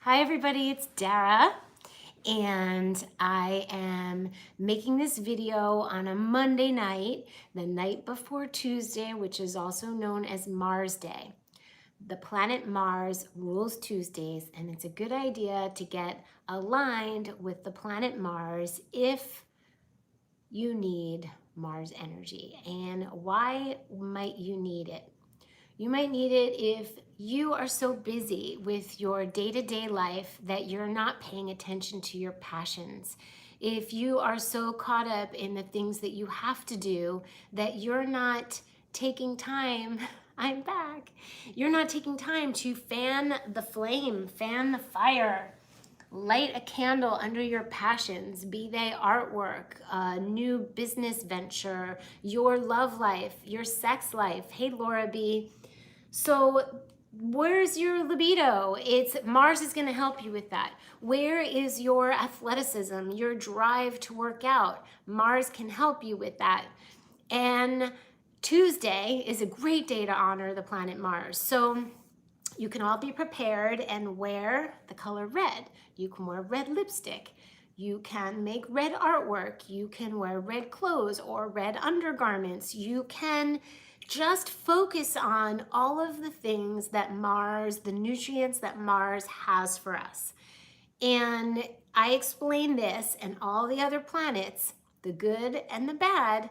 Hi everybody, it's Dara, and I am making this video on a Monday night, the night before Tuesday, which is also known as Mars Day. The planet Mars rules Tuesdays, and it's a good idea to get aligned with the planet Mars if you need Mars energy. And why might you need it? You might need it if you are so busy with your day-to-day life that you're not paying attention to your passions. If you are so caught up in the things that you have to do that you're not taking time, I'm back, you're not taking time to fan the flame, fan the fire, light a candle under your passions, be they artwork, a new business venture, your love life, your sex life. Hey, Laura B. So where's your libido? It's Mars is going to help you with that. Where is your athleticism, your drive to work out? Mars can help you with that. And Tuesday is a great day to honor the planet Mars. So you can all be prepared and wear the color red. You can wear red lipstick. You can make red artwork. You can wear red clothes or red undergarments. You can just focus on all of the things that Mars, the nutrients that Mars has for us. And I explain this and all the other planets, the good and the bad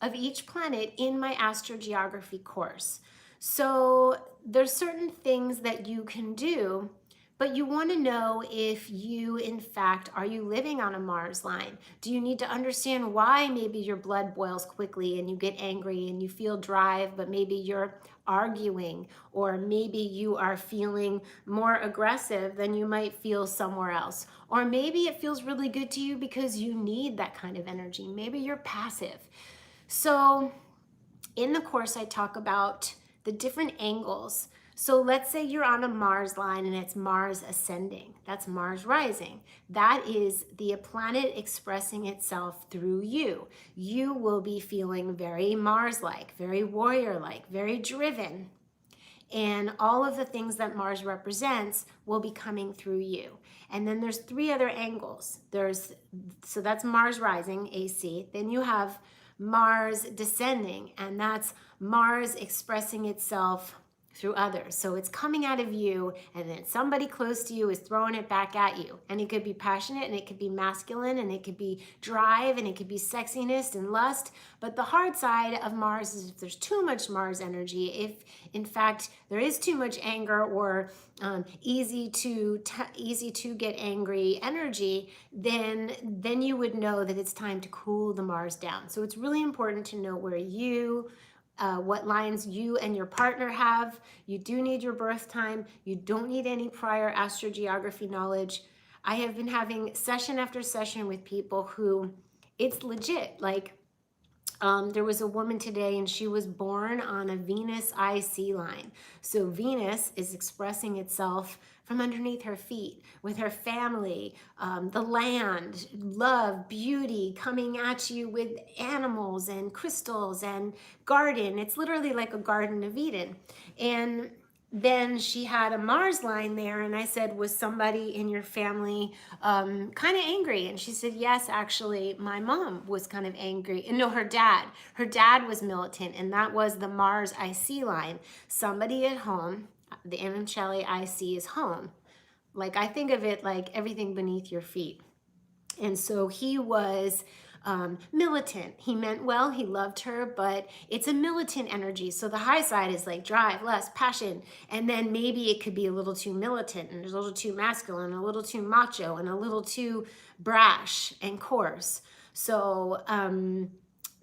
of each planet in my astrogeography course. So there's certain things that you can do, but you want to know if you, in fact, are you living on a Mars line? Do you need to understand why maybe your blood boils quickly and you get angry and you feel drive, but maybe you're arguing, or maybe you are feeling more aggressive than you might feel somewhere else. Or maybe it feels really good to you because you need that kind of energy. Maybe you're passive. So in the course, I talk about the different angles. So let's say you're on a Mars line and it's Mars ascending. That's Mars rising. That is the planet expressing itself through you. You will be feeling very Mars-like, very warrior-like, very driven. And all of the things that Mars represents will be coming through you. And then there's three other angles. So that's Mars rising, AC. Then you have Mars descending, and that's Mars expressing itself through others. So it's coming out of you, and then somebody close to you is throwing it back at you. And it could be passionate, and it could be masculine, and it could be drive, and it could be sexiness and lust. But the hard side of Mars is if there's too much Mars energy, if in fact there is too much anger or easy to get angry energy, then you would know that it's time to cool the Mars down. So it's really important to know where what lines you and your partner have. You do need your birth time. You don't need any prior astrogeography knowledge. I have been having session after session with people who it's legit. Like there was a woman today and she was born on a Venus IC line. So Venus is expressing itself from underneath her feet with her family, the land, love, beauty, coming at you with animals and crystals and garden. It's literally like a Garden of Eden. And then she had a Mars line there, and I said, was somebody in your family kind of angry? And she said, yes, actually, my mom was kind of angry. And no, her dad was militant, and that was the Mars IC line. Somebody at home, the Amicelli IC is home. Like, I think of it like everything beneath your feet. And so he was militant. He meant well, he loved her, but it's a militant energy. So the high side is like drive, lust, passion. And then maybe it could be a little too militant and a little too masculine, a little too macho, and a little too brash and coarse. So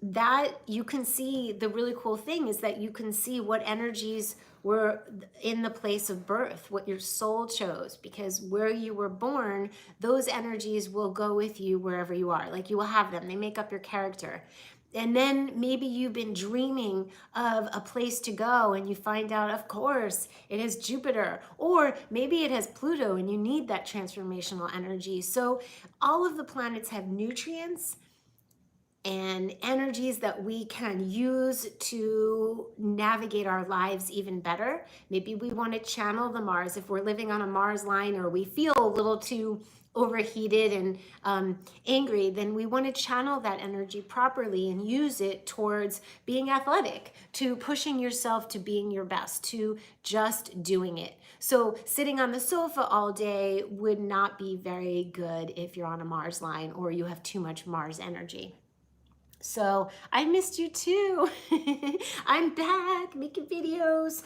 that you can see, the really cool thing is that you can see what energies were in the place of birth, what your soul chose, because where you were born, those energies will go with you wherever you are. Like, you will have them. They make up your character. And then maybe you've been dreaming of a place to go and you find out, of course, it has Jupiter, or maybe it has Pluto and you need that transformational energy. So all of the planets have nutrients and energies that we can use to navigate our lives even better. Maybe we want to channel the Mars if we're living on a Mars line, or we feel a little too overheated and angry, then we want to channel that energy properly and use it towards being athletic, to pushing yourself to being your best, to just doing it. So sitting on the sofa all day would not be very good if you're on a Mars line or you have too much Mars energy. So I missed you too. I'm back making videos.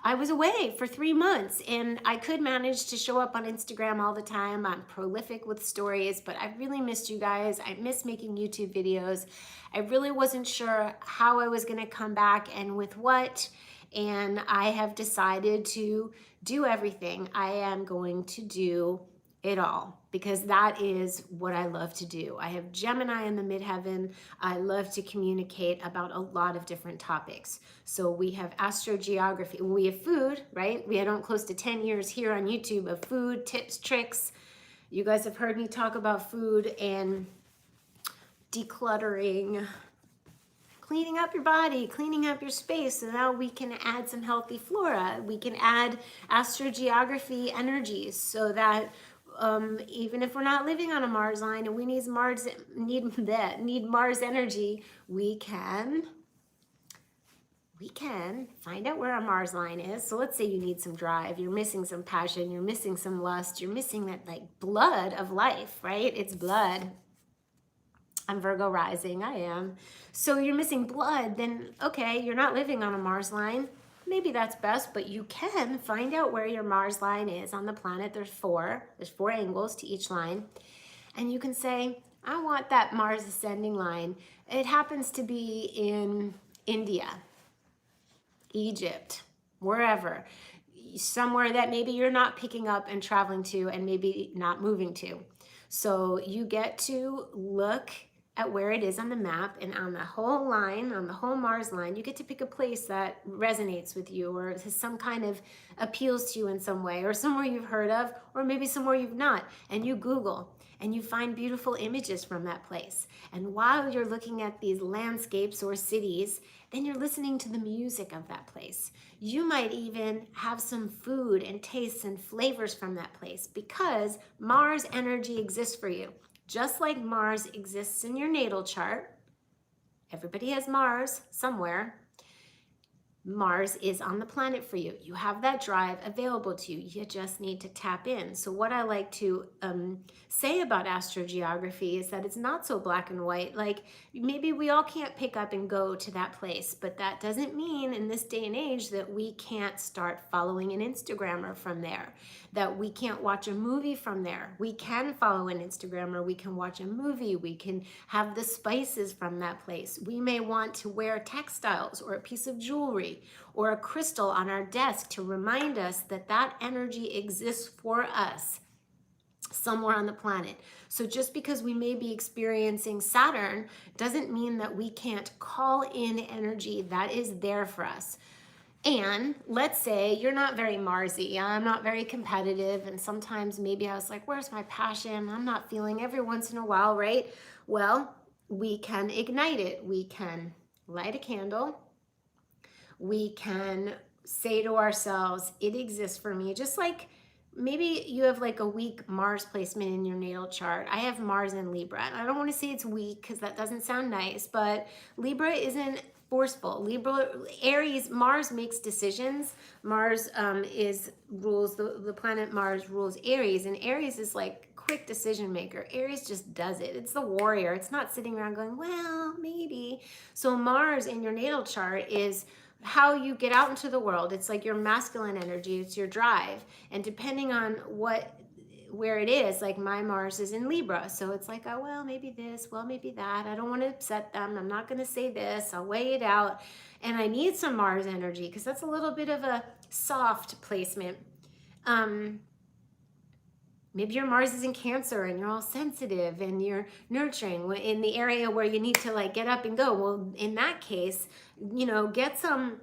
I was away for 3 months and I could manage to show up on Instagram all the time. I'm prolific with stories, but I really missed you guys. I miss making YouTube videos. I really wasn't sure how I was going to come back and with what. And I have decided to do everything. I am going to do it all, because that is what I love to do. I have Gemini in the midheaven. I love to communicate about a lot of different topics. So we have astrogeography, we have food, right? We had on close to 10 years here on YouTube of food, tips, tricks. You guys have heard me talk about food and decluttering, cleaning up your body, cleaning up your space. So now we can add some healthy flora. We can add astrogeography energies so that even if we're not living on a Mars line and we need Mars energy, we can find out where our Mars line is. So let's say you need some drive, you're missing some passion, you're missing some lust, you're missing that like blood of life, right? It's blood. I'm Virgo rising, I am. So you're missing blood, then okay, you're not living on a Mars line. Maybe that's best, but you can find out where your Mars line is on the planet. There's four angles to each line. And you can say, I want that Mars ascending line. It happens to be in India, Egypt, wherever. Somewhere that maybe you're not picking up and traveling to and maybe not moving to. So you get to look at where it is on the map, and on the whole line, on the whole Mars line, you get to pick a place that resonates with you or has some kind of appeals to you in some way, or somewhere you've heard of, or maybe somewhere you've not, and you Google and you find beautiful images from that place. And while you're looking at these landscapes or cities, then you're listening to the music of that place. You might even have some food and tastes and flavors from that place, because Mars energy exists for you. Just like Mars exists in your natal chart, everybody has Mars somewhere. Mars is on the planet for you. You have that drive available to you. You just need to tap in. So what I like to say about astrogeography is that it's not so black and white. Like maybe we all can't pick up and go to that place, but that doesn't mean in this day and age that we can't start following an Instagrammer from there, that we can't watch a movie from there. We can follow an Instagrammer, we can watch a movie, we can have the spices from that place. We may want to wear textiles or a piece of jewelry or a crystal on our desk to remind us that that energy exists for us somewhere on the planet. So just because we may be experiencing Saturn doesn't mean that we can't call in energy that is there for us. And let's say you're not very Marsy, I'm not very competitive, and sometimes maybe I was like, where's my passion? I'm not feeling every once in a while, right? Well, we can ignite it. We can light a candle. We can say to ourselves, it exists for me. Just like maybe you have like a weak Mars placement in your natal chart. I have Mars in Libra, and I don't want to say it's weak because that doesn't sound nice, but Libra isn't forceful. Libra, Aries, Mars makes decisions. Mars rules, the planet Mars rules Aries, and Aries is like quick decision maker. Aries just does it. It's the warrior. It's not sitting around going, well, maybe. So Mars in your natal chart is how you get out into the world. It's like your masculine energy, it's your drive. And depending on where it is, like my Mars is in Libra. So it's like, oh, well, maybe this, well, maybe that. I don't want to upset them. I'm not going to say this. I'll weigh it out. And I need some Mars energy because that's a little bit of a soft placement. Maybe your Mars is in Cancer and you're all sensitive and you're nurturing in the area where you need to like get up and go. Well, in that case, you know, get some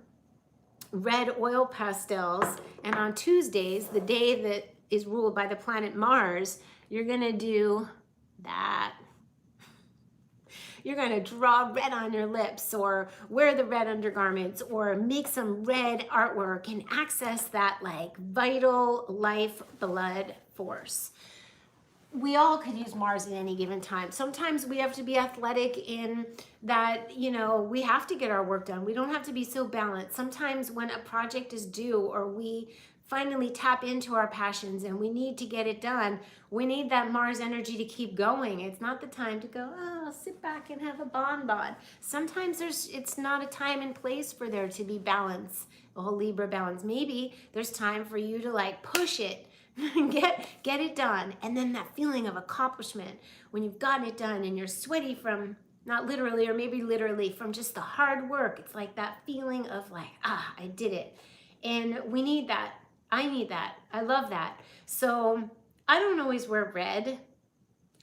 red oil pastels, and on Tuesdays, the day that is ruled by the planet Mars, you're gonna do that. you're gonna draw red on your lips or wear the red undergarments or make some red artwork and access that like vital life blood force. We all could use Mars at any given time. Sometimes we have to be athletic in that, you know, we have to get our work done. We don't have to be so balanced. Sometimes when a project is due or we finally tap into our passions and we need to get it done, we need that Mars energy to keep going. It's not the time to go, oh, I'll sit back and have a bonbon. Sometimes it's not a time and place for there to be balance, the whole Libra balance. Maybe there's time for you to like push it, get it done. And then that feeling of accomplishment when you've gotten it done and you're sweaty from, not literally or maybe literally, from just the hard work. It's like that feeling of like, ah, I did it. And we need that. I need that. I love that. So I don't always wear red.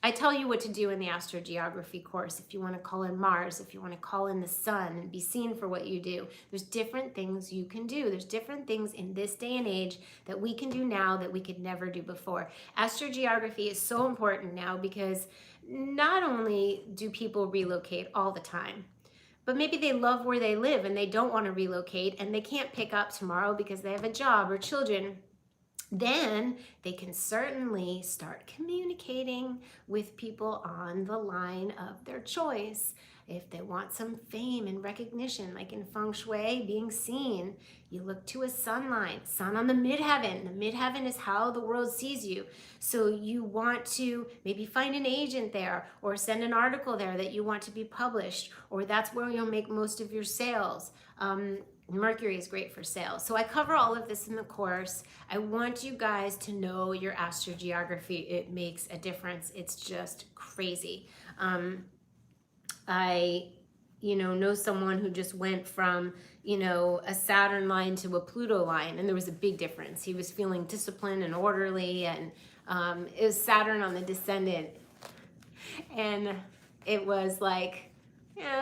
I tell you what to do in the astrogeography course. If you want to call in Mars, if you want to call in the sun and be seen for what you do, there's different things you can do. There's different things in this day and age that we can do now that we could never do before. Astrogeography is so important now because not only do people relocate all the time, but maybe they love where they live and they don't want to relocate and they can't pick up tomorrow because they have a job or children. Then they can certainly start communicating with people on the line of their choice. If they want some fame and recognition, like in feng shui, being seen, you look to a sun line, sun on the midheaven. The midheaven is how the world sees you. So you want to maybe find an agent there or send an article there that you want to be published, or that's where you'll make most of your sales. Mercury is great for sales. So I cover all of this in the course. I want you guys to know your astrogeography. It makes a difference. It's just crazy. I, know someone who just went from, a Saturn line to a Pluto line, and there was a big difference. He was feeling disciplined and orderly, and it was Saturn on the descendant. And it was like,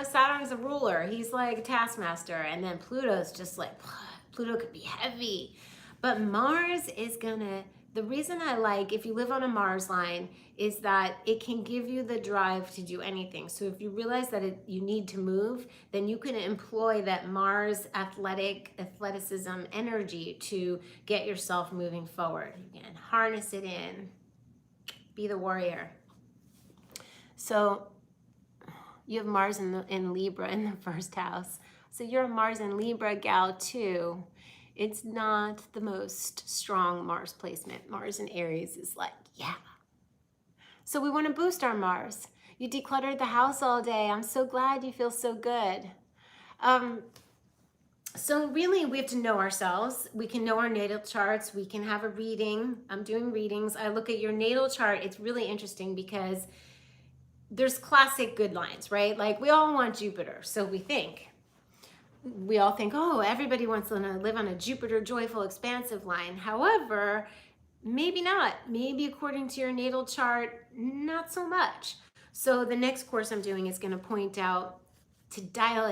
Saturn's a ruler. He's like a taskmaster. And then Pluto's just like, Pluto could be heavy. But Mars is the reason I like, if you live on a Mars line, is that it can give you the drive to do anything. So if you realize that you need to move, then you can employ that Mars athleticism energy to get yourself moving forward. You can harness it in, be the warrior. So you have Mars in Libra in the first house. So you're a Mars in Libra gal too. It's not the most strong Mars placement. Mars in Aries is like, yeah. So we want to boost our Mars. You decluttered the house all day. I'm so glad you feel so good. So really we have to know ourselves. We can know our natal charts. We can have a reading. I'm doing readings. I look at your natal chart. It's really interesting because there's classic good lines, right? Like we all want Jupiter, so we all think, oh, everybody wants to live on a Jupiter, joyful, expansive line. However, maybe not. Maybe according to your natal chart, not so much. So the next course I'm doing is going to point out to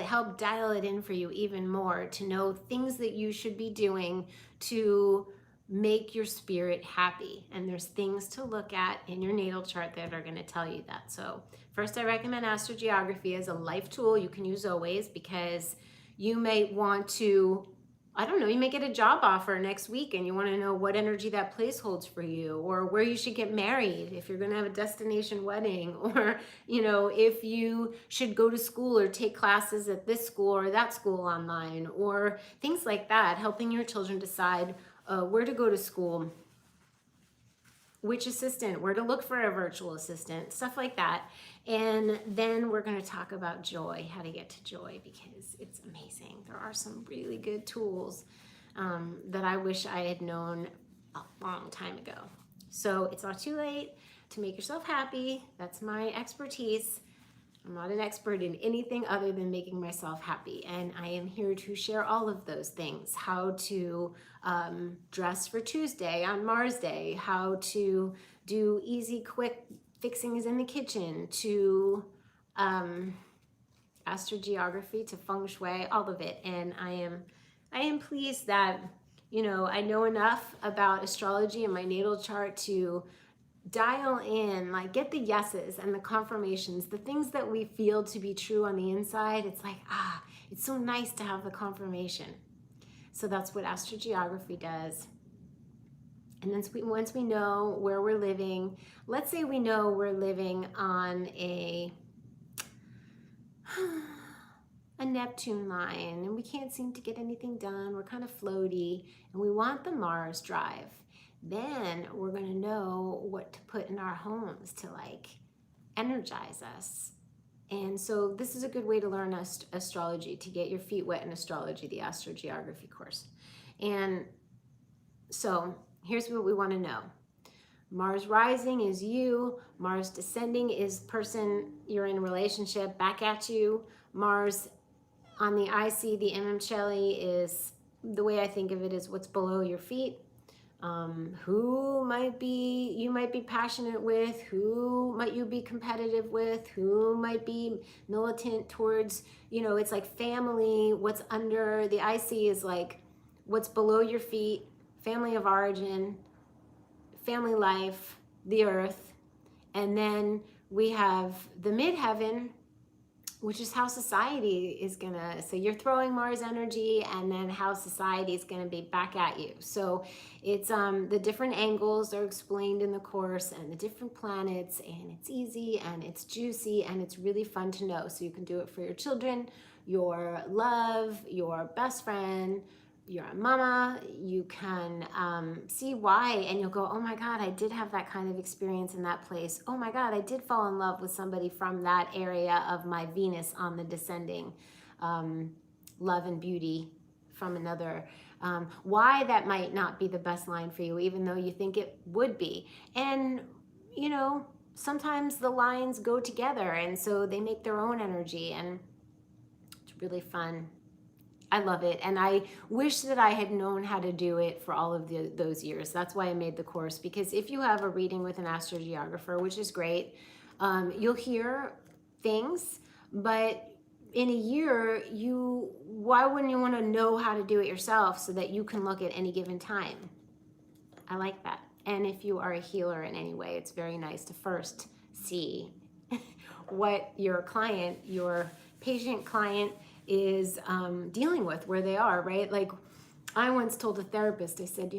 help dial it in for you even more, to know things that you should be doing to make your spirit happy. And there's things to look at in your natal chart that are going to tell you that. So first, I recommend astrogeography as a life tool you can use always, because you may want to, you may get a job offer next week and you want to know what energy that place holds for you, or where you should get married if you're going to have a destination wedding, or if you should go to school or take classes at this school or that school online, or things like that, helping your children decide where to go to school, which assistant, where to look for a virtual assistant, stuff like that. And then we're going to talk about joy, how to get to joy, because it's amazing. There are some really good tools that I wish I had known a long time ago. So it's not too late to make yourself happy. That's my expertise. I'm not an expert in anything other than making myself happy. And I am here to share all of those things. How to dress for Tuesday on Mars Day, how to do easy, quick fixings in the kitchen, to astrogeography, to feng shui, all of it. And I am pleased that, I know enough about astrology and my natal chart to dial in, like get the yeses and the confirmations, the things that we feel to be true on the inside. It's like, it's so nice to have the confirmation. So that's what astrogeography does. And then once we know where we're living, let's say we know we're living on a Neptune line and we can't seem to get anything done, we're kind of floaty, and we want the Mars drive. Then we're going to know what to put in our homes to like energize us. And so this is a good way to learn astrology, to get your feet wet in astrology, the astrogeography course. And so here's what we want to know. Mars rising is you. Mars descending is person you're in a relationship back at you. Mars on the IC, the Imamcelli, is, the way I think of it, is what's below your feet. Who you might be passionate with, who might you be competitive with, who might be militant towards, it's like family. What's under the IC is like what's below your feet, family of origin, family life, the earth. And then we have the midheaven, which is how society is gonna, so you're throwing Mars energy, and then how society is gonna be back at you. So it's the different angles are explained in the course, and the different planets, and it's easy and it's juicy and it's really fun to know. So you can do it for your children, your love, your best friend, your mama. You can see why, and you'll go, oh my God, I did have that kind of experience in that place. Oh my God, I did fall in love with somebody from that area of my Venus on the descending, love and beauty from another. Why that might not be the best line for you, even though you think it would be. And, sometimes the lines go together, and so they make their own energy, and it's really fun. I love it, and I wish that I had known how to do it for all of those years. That's why I made the course, because if you have a reading with an astrogeographer, which is great, you'll hear things, but in a year, why wouldn't you want to know how to do it yourself so that you can look at any given time? I like that. And if you are a healer in any way, it's very nice to first see what your patient client is dealing with, where they are, right? Like I once told a therapist, I said,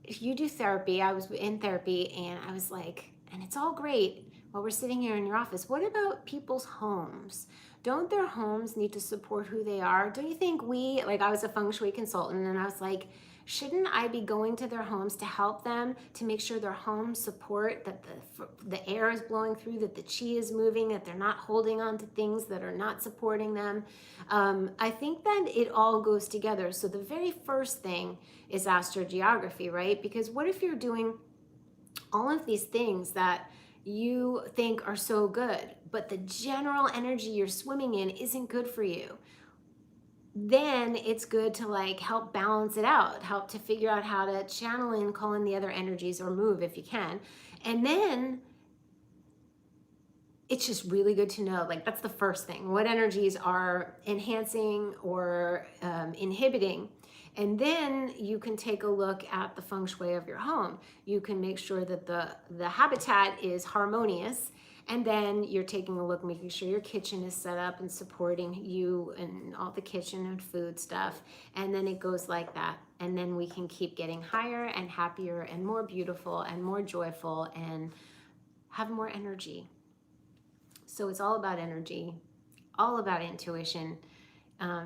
if you do therapy, I was in therapy, and I was like, and it's all great while we're sitting here in your office, what about people's homes? Don't their homes need to support who they are? Don't you think I was a feng shui consultant, and I was like, shouldn't I be going to their homes to help them, to make sure their homes support, that the air is blowing through, that the chi is moving, that they're not holding on to things that are not supporting them? I think that it all goes together. So the very first thing is astrogeography, right? Because what if you're doing all of these things that you think are so good, but the general energy you're swimming in isn't good for you? Then it's good to help balance it out, help to figure out how to channel in, call in the other energies, or move if you can. And then it's just really good to know, that's the first thing, what energies are enhancing or inhibiting. And then you can take a look at the feng shui of your home. You can make sure that the habitat is harmonious. And then you're taking a look, making sure your kitchen is set up and supporting you and all the kitchen and food stuff. And then it goes like that. And then we can keep getting higher and happier and more beautiful and more joyful and have more energy. So it's all about energy, all about intuition. I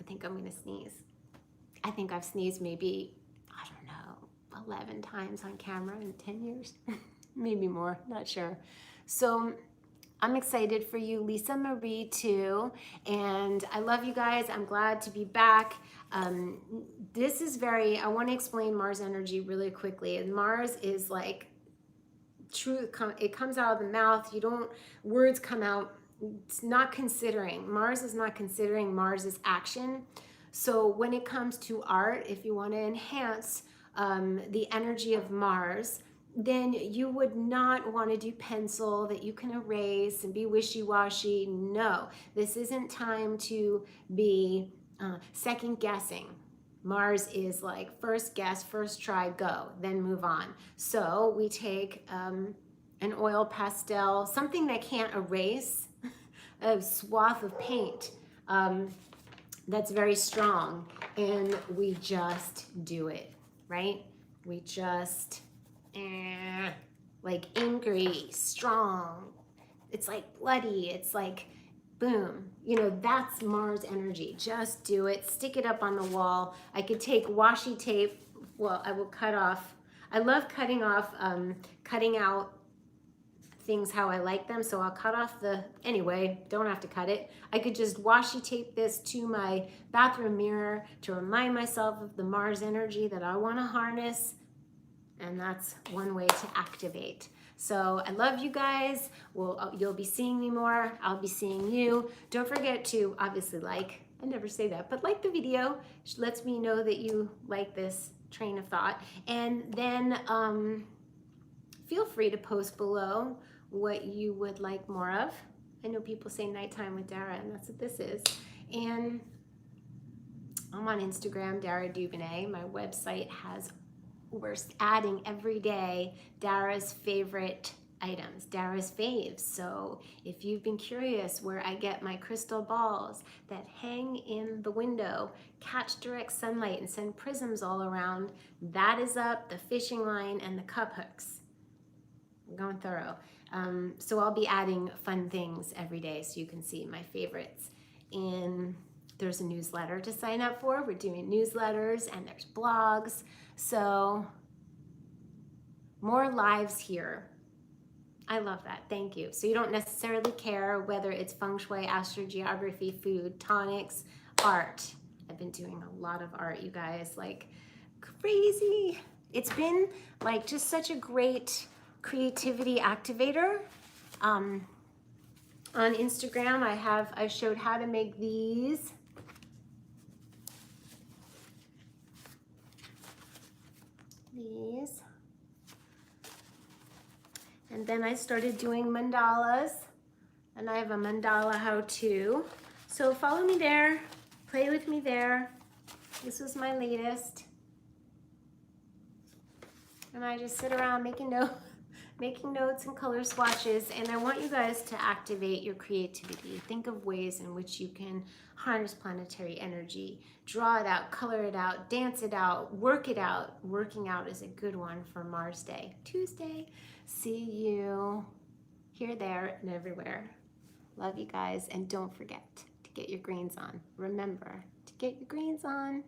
think I'm going to sneeze. I think I've sneezed maybe, 11 times on camera in 10 years. Maybe more, not sure. So I'm excited for you, Lisa Marie, too. And I love you guys. I'm glad to be back. This is I want to explain Mars energy really quickly. And Mars is true, it comes out of the mouth. Words come out. It's not considering. Mars is not considering. Mars is action. So when it comes to art, if you want to enhance the energy of Mars, then you would not want to do pencil that you can erase and be wishy-washy. No, this isn't time to be second guessing. Mars is like first guess, first try, go, then move on. So we take an oil pastel, something that can't erase, a swath of paint that's very strong, and we just do it, right? We just, like angry, strong. It's like bloody, it's like boom. You know, that's Mars energy. Just do it, stick it up on the wall. I could take washi tape, well, I will cut off, I love cutting out things how I like them, so I'll cut off anyway, don't have to cut it. I could just washi tape this to my bathroom mirror to remind myself of the Mars energy that I want to harness, and that's one way to activate. So I love you guys. You'll be seeing me more. I'll be seeing you. Don't forget to obviously like, I never say that, but like the video. It lets me know that you like this train of thought. And then feel free to post below what you would like more of. I know people say nighttime with Dara, and that's what this is. And I'm on Instagram, Dara Duvernay. My website has, we're adding every day Dara's favorite items, Dara's faves. So if you've been curious where I get my crystal balls that hang in the window, catch direct sunlight and send prisms all around, that is up, the fishing line and the cup hooks. I'm going thorough. So I'll be adding fun things every day so you can see my favorites. And there's a newsletter to sign up for. We're doing newsletters and there's blogs. So more lives here. I love that. Thank you. So you don't necessarily care whether it's feng shui, astrogeography, food, tonics, art. I've been doing a lot of art, you guys, like crazy. It's been like just such a great creativity activator. On Instagram, I showed how to make these. And then I started doing mandalas, and I have a mandala how-to. So follow me there, play with me there. This was my latest. And I just sit around making notes and color swatches, and I want you guys to activate your creativity. Think of ways in which you can harness planetary energy, draw it out, color it out, dance it out, work it out. Working out is a good one for Mars Day, Tuesday. See you here, there, and everywhere. Love you guys, and don't forget to get your greens on. Remember to get your greens on.